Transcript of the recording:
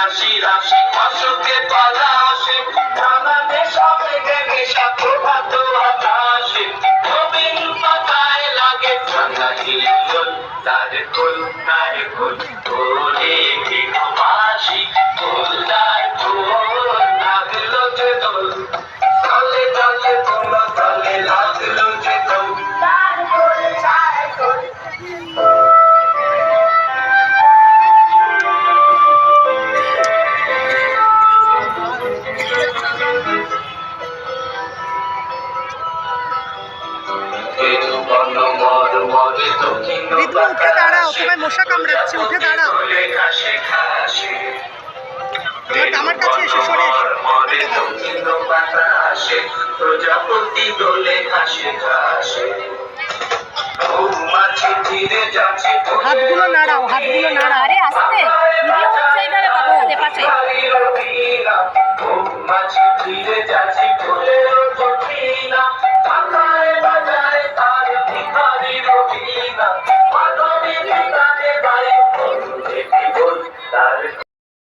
রাশি রাশি অশোকে পালা আসে জানানে সবে নেশা প্রভাত আকাশে নবীন পাতায় লাগে ঠান্ডা হিল্লোল তার ফুল ওরে গৃহবাসী ফুলদার ফুল লাগলো যে দোল তলে তলে তোল তলে লাগলো যে দোল তার ফুল চার ফুল রিতু উঠে দাঁড়াও, তোমায় মশা কামড়াচ্ছে, উঠে দাঁড়াও। আমার কাছে এসে সরে এসো। প্রজাপতি দোলে ঘাসে ঘাসে হাতগুলো নাড়াও, হাতগুলো নাড়াও। আরে আস্তে